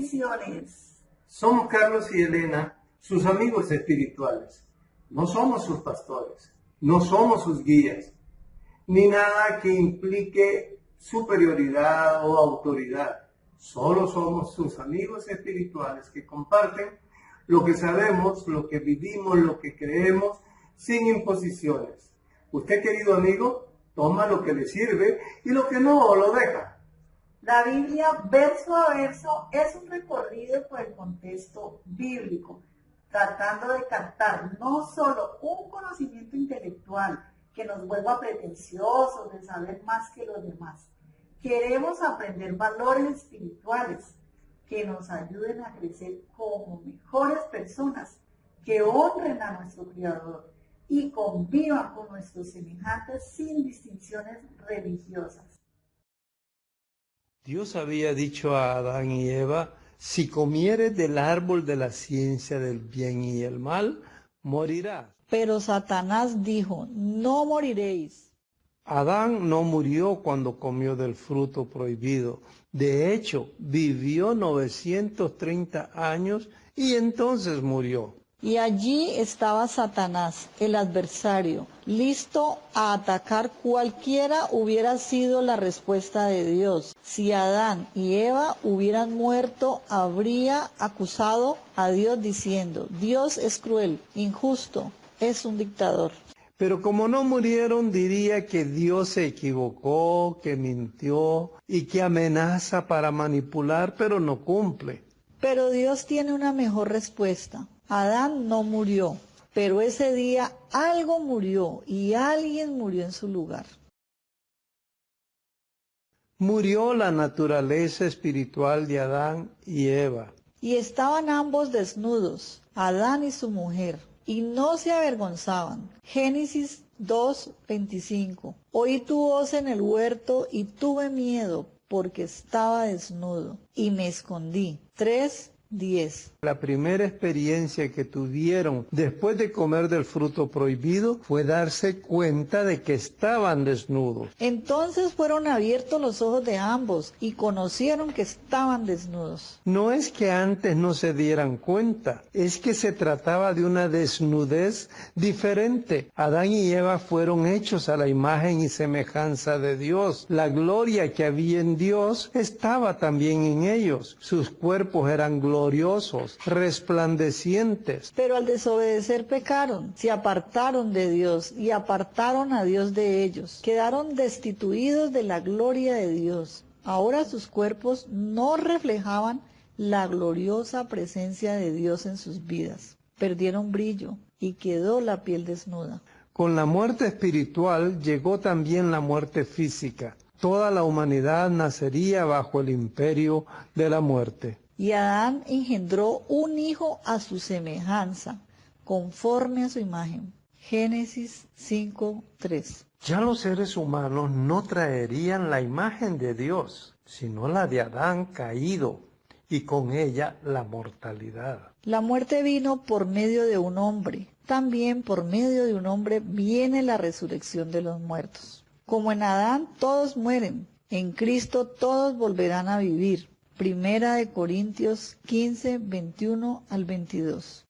Bendiciones. Somos Carlos y Elena, sus amigos espirituales. No somos sus pastores, no somos sus guías, ni nada que implique superioridad o autoridad. Solo somos sus amigos espirituales que comparten lo que sabemos, lo que vivimos, lo que creemos, sin imposiciones. Usted, querido amigo, toma lo que le sirve y lo que no lo deja. La Biblia, verso a verso, es un recorrido por el contexto bíblico, tratando de captar no solo un conocimiento intelectual que nos vuelva pretenciosos de saber más que los demás. Queremos aprender valores espirituales que nos ayuden a crecer como mejores personas, que honren a nuestro Creador y convivan con nuestros semejantes sin distinciones religiosas. Dios había dicho a Adán y Eva: si comieres del árbol de la ciencia del bien y el mal, morirás. Pero Satanás dijo: no moriréis. Adán no murió cuando comió del fruto prohibido. De hecho, vivió 930 años y entonces murió. Y allí estaba Satanás, el adversario, listo a atacar cualquiera hubiera sido la respuesta de Dios. Si Adán y Eva hubieran muerto, habría acusado a Dios diciendo: Dios es cruel, injusto, es un dictador. Pero como no murieron, diría que Dios se equivocó, que mintió y que amenaza para manipular, pero no cumple. Pero Dios tiene una mejor respuesta. Adán no murió, pero ese día algo murió y alguien murió en su lugar. Murió la naturaleza espiritual de Adán y Eva. Y estaban ambos desnudos, Adán y su mujer, y no se avergonzaban. Génesis 2:25. Oí tu voz en el huerto y tuve miedo porque estaba desnudo y me escondí. 3:10. La primera experiencia que tuvieron después de comer del fruto prohibido fue darse cuenta de que estaban desnudos. Entonces fueron abiertos los ojos de ambos y conocieron que estaban desnudos. No es que antes no se dieran cuenta, es que se trataba de una desnudez diferente. Adán y Eva fueron hechos a la imagen y semejanza de Dios. La gloria que había en Dios estaba también en ellos. Sus cuerpos eran gloriosos, resplandecientes. Pero al desobedecer pecaron, se apartaron de Dios y apartaron a Dios de ellos. Quedaron destituidos de la gloria de Dios. Ahora sus cuerpos no reflejaban la gloriosa presencia de Dios en sus vidas. Perdieron brillo y quedó la piel desnuda. Con la muerte espiritual llegó también la muerte física. Toda la humanidad nacería bajo el imperio de la muerte. Y Adán engendró un hijo a su semejanza, conforme a su imagen. Génesis 5:3. Ya los seres humanos no traerían la imagen de Dios, sino la de Adán caído, y con ella la mortalidad. La muerte vino por medio de un hombre. También por medio de un hombre viene la resurrección de los muertos. Como en Adán todos mueren, en Cristo todos volverán a vivir. Primera de Corintios 15, 21 al 22.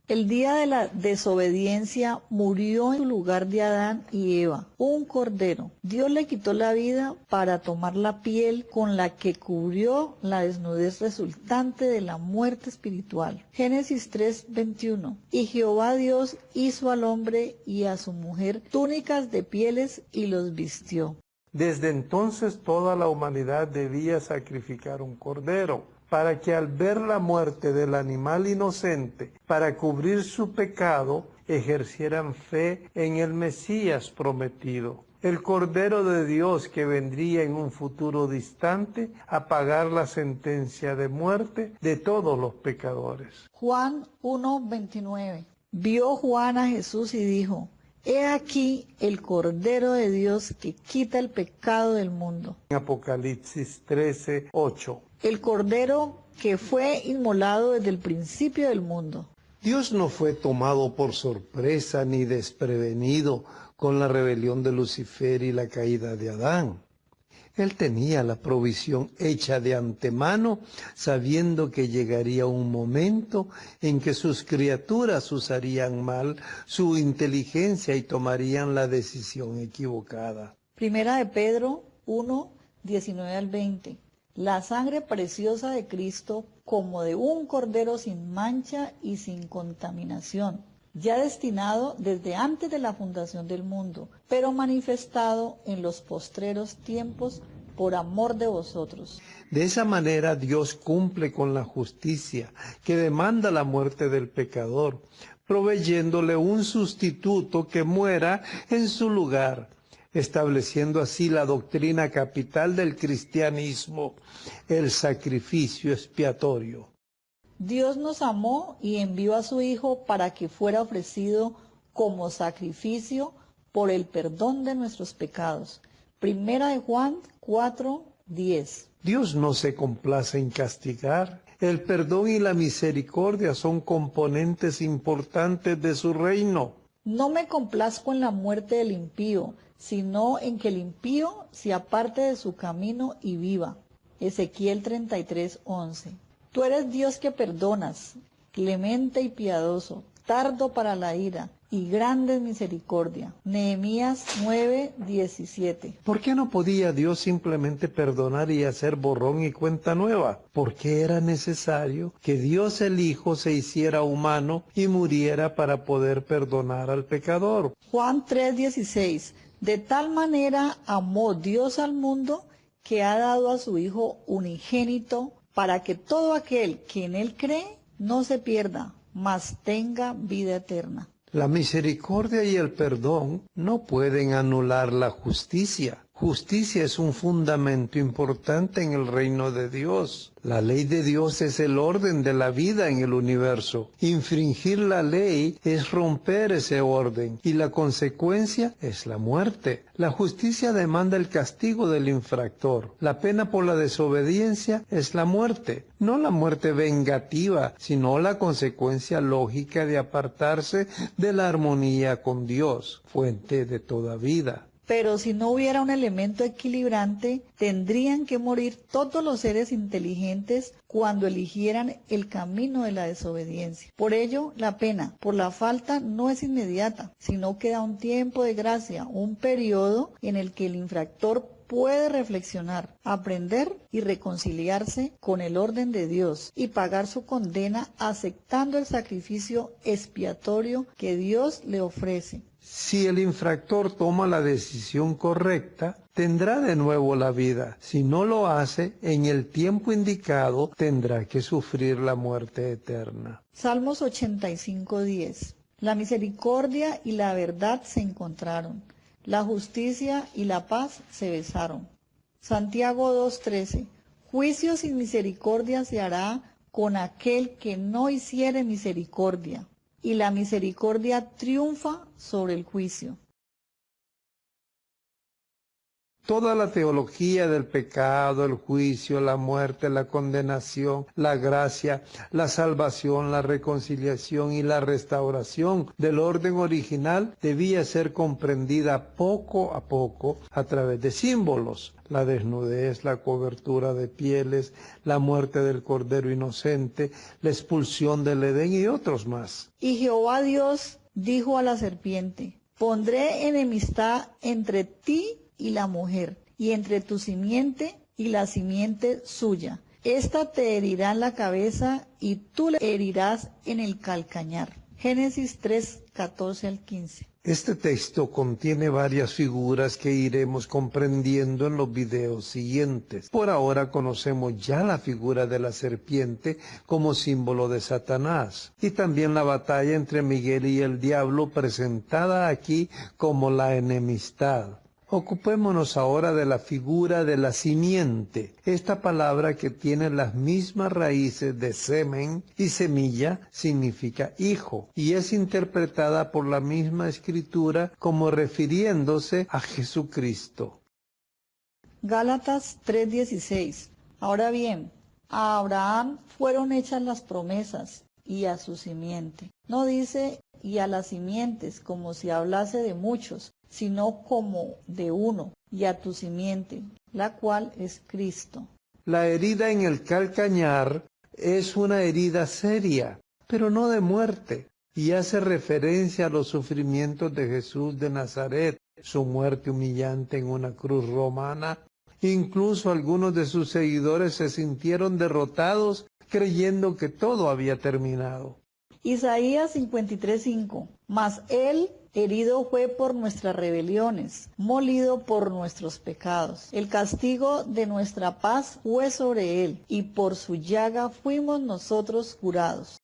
El día de la desobediencia murió en lugar de Adán y Eva un cordero. Dios le quitó la vida para tomar la piel con la que cubrió la desnudez resultante de la muerte espiritual. Génesis 3, 21. Y Jehová Dios hizo al hombre y a su mujer túnicas de pieles y los vistió. Desde entonces toda la humanidad debía sacrificar un cordero, para que al ver la muerte del animal inocente, para cubrir su pecado, ejercieran fe en el Mesías prometido, el Cordero de Dios que vendría en un futuro distante a pagar la sentencia de muerte de todos los pecadores. Juan 1:29. Vio Juan a Jesús y dijo: He aquí el Cordero de Dios que quita el pecado del mundo. Apocalipsis 13:8. El Cordero que fue inmolado desde el principio del mundo. Dios no fue tomado por sorpresa ni desprevenido con la rebelión de Lucifer y la caída de Adán. Él tenía la provisión hecha de antemano, sabiendo que llegaría un momento en que sus criaturas usarían mal su inteligencia y tomarían la decisión equivocada. Primera de Pedro 1, 19 al 20. La sangre preciosa de Cristo como de un cordero sin mancha y sin contaminación, ya destinado desde antes de la fundación del mundo, pero manifestado en los postreros tiempos por amor de vosotros. De esa manera Dios cumple con la justicia que demanda la muerte del pecador, proveyéndole un sustituto que muera en su lugar, estableciendo así la doctrina capital del cristianismo, el sacrificio expiatorio. Dios nos amó y envió a su Hijo para que fuera ofrecido como sacrificio por el perdón de nuestros pecados. Primera de Juan 4, 10. Dios no se complace en castigar. El perdón y la misericordia son componentes importantes de su reino. No me complazco en la muerte del impío, sino en que el impío se aparte de su camino y viva. Ezequiel 33, 11. Tú eres Dios que perdonas, clemente y piadoso, tardo para la ira y grande en misericordia. Nehemías 9, 17. ¿Por qué no podía Dios simplemente perdonar y hacer borrón y cuenta nueva? Porque era necesario que Dios el Hijo se hiciera humano y muriera para poder perdonar al pecador. Juan 3, 16. De tal manera amó Dios al mundo que ha dado a su Hijo unigénito para que todo aquel que en él cree no se pierda, mas tenga vida eterna. La misericordia y el perdón no pueden anular la justicia. Justicia es un fundamento importante en el reino de Dios. La ley de Dios es el orden de la vida en el universo. Infringir la ley es romper ese orden y la consecuencia es la muerte. La justicia demanda el castigo del infractor. La pena por la desobediencia es la muerte. No la muerte vengativa, sino la consecuencia lógica de apartarse de la armonía con Dios, fuente de toda vida. Pero si no hubiera un elemento equilibrante, tendrían que morir todos los seres inteligentes cuando eligieran el camino de la desobediencia. Por ello, la pena por la falta no es inmediata, sino que da un tiempo de gracia, un periodo en el que el infractor puede reflexionar, aprender y reconciliarse con el orden de Dios y pagar su condena aceptando el sacrificio expiatorio que Dios le ofrece. Si el infractor toma la decisión correcta, tendrá de nuevo la vida. Si no lo hace, en el tiempo indicado tendrá que sufrir la muerte eterna. Salmos 85:10. La misericordia y la verdad se encontraron. La justicia y la paz se besaron. Santiago 2:13. Juicio sin misericordia se hará con aquel que no hiciere misericordia, y la misericordia triunfa sobre el juicio. Toda la teología del pecado, el juicio, la muerte, la condenación, la gracia, la salvación, la reconciliación y la restauración del orden original debía ser comprendida poco a poco a través de símbolos. La desnudez, la cobertura de pieles, la muerte del cordero inocente, la expulsión del Edén y otros más. Y Jehová Dios dijo a la serpiente: pondré enemistad entre ti y la mujer, y entre tu simiente y la simiente suya. Esta te herirá en la cabeza y tú le herirás en el calcañar. Génesis 3, 14 al 15. Este texto contiene varias figuras que iremos comprendiendo en los videos siguientes. Por ahora conocemos ya la figura de la serpiente como símbolo de Satanás, y también la batalla entre Miguel y el diablo presentada aquí como la enemistad. Ocupémonos ahora de la figura de la simiente. Esta palabra, que tiene las mismas raíces de semen y semilla, significa hijo y es interpretada por la misma escritura como refiriéndose a Jesucristo. Gálatas 3:16. Ahora bien, a Abraham fueron hechas las promesas y a su simiente. No dice y a las simientes como si hablase de muchos, sino como de uno, y a tu simiente, la cual es Cristo. La herida en el calcañar es una herida seria, pero no de muerte, y hace referencia a los sufrimientos de Jesús de Nazaret, su muerte humillante en una cruz romana. Incluso algunos de sus seguidores se sintieron derrotados, creyendo que todo había terminado. Isaías 53:5. Mas él herido fue por nuestras rebeliones, molido por nuestros pecados. El castigo de nuestra paz fue sobre él, y por su llaga fuimos nosotros curados.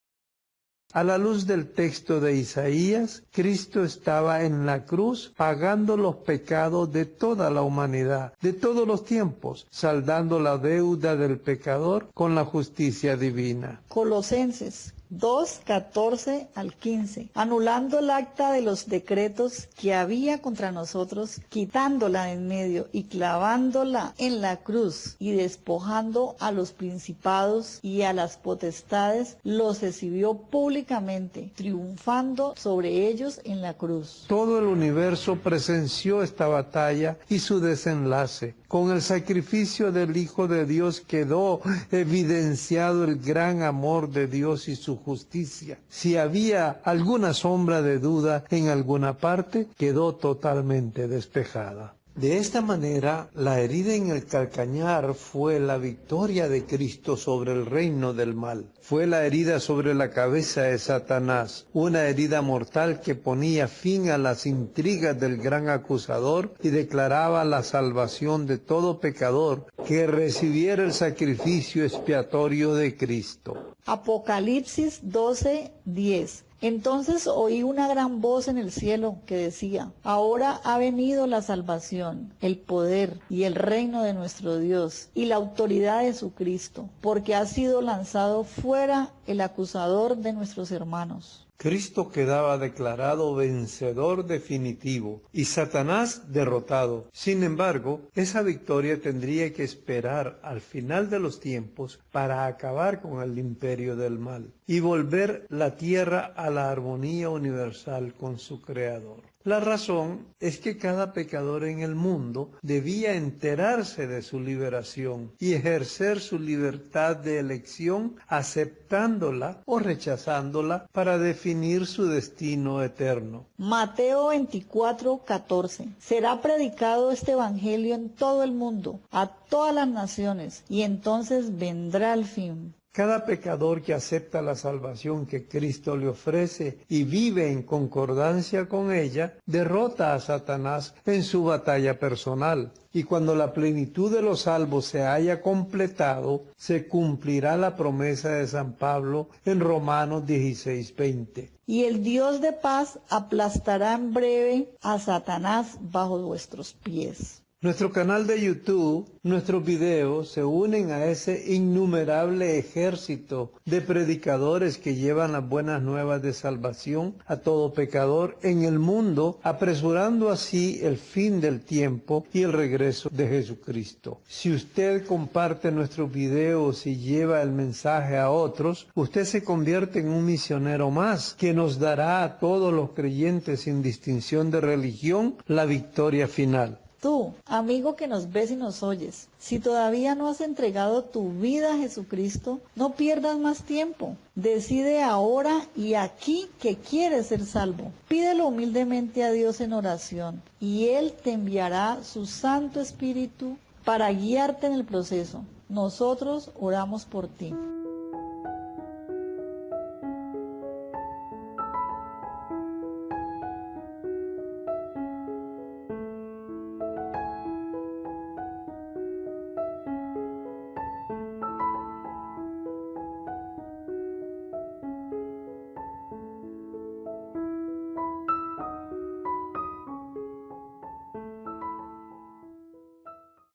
A la luz del texto de Isaías, Cristo estaba en la cruz pagando los pecados de toda la humanidad, de todos los tiempos, saldando la deuda del pecador con la justicia divina. Colosenses 2:14 al 15, anulando el acta de los decretos que había contra nosotros, quitándola de en medio y clavándola en la cruz, y despojando a los principados y a las potestades, los exhibió públicamente, triunfando sobre ellos en la cruz. Todo el universo presenció esta batalla y su desenlace. Con el sacrificio del Hijo de Dios quedó evidenciado el gran amor de Dios y su justicia. Si había alguna sombra de duda en alguna parte, quedó totalmente despejada. De esta manera, la herida en el calcañar fue la victoria de Cristo sobre el reino del mal. Fue la herida sobre la cabeza de Satanás, una herida mortal que ponía fin a las intrigas del gran acusador y declaraba la salvación de todo pecador que recibiera el sacrificio expiatorio de Cristo. Apocalipsis 12:10. Entonces oí una gran voz en el cielo que decía: ahora ha venido la salvación, el poder y el reino de nuestro Dios y la autoridad de su Cristo, porque ha sido lanzado fuera el acusador de nuestros hermanos. Cristo quedaba declarado vencedor definitivo y Satanás derrotado. Sin embargo, esa victoria tendría que esperar al final de los tiempos para acabar con el imperio del mal y volver la tierra a la armonía universal con su Creador. La razón es que cada pecador en el mundo debía enterarse de su liberación y ejercer su libertad de elección aceptándola o rechazándola para definir su destino eterno. Mateo 24:14. Será predicado este evangelio en todo el mundo, a todas las naciones, y entonces vendrá el fin. Cada pecador que acepta la salvación que Cristo le ofrece y vive en concordancia con ella, derrota a Satanás en su batalla personal. Y cuando la plenitud de los salvos se haya completado, se cumplirá la promesa de San Pablo en Romanos 16:20. Y el Dios de paz aplastará en breve a Satanás bajo vuestros pies. Nuestro canal de YouTube, nuestros videos se unen a ese innumerable ejército de predicadores que llevan las buenas nuevas de salvación a todo pecador en el mundo, apresurando así el fin del tiempo y el regreso de Jesucristo. Si usted comparte nuestros videos y lleva el mensaje a otros, usted se convierte en un misionero más que nos dará a todos los creyentes sin distinción de religión la victoria final. Tú, amigo que nos ves y nos oyes, si todavía no has entregado tu vida a Jesucristo, no pierdas más tiempo. Decide ahora y aquí que quieres ser salvo. Pídelo humildemente a Dios en oración y Él te enviará su Santo Espíritu para guiarte en el proceso. Nosotros oramos por ti.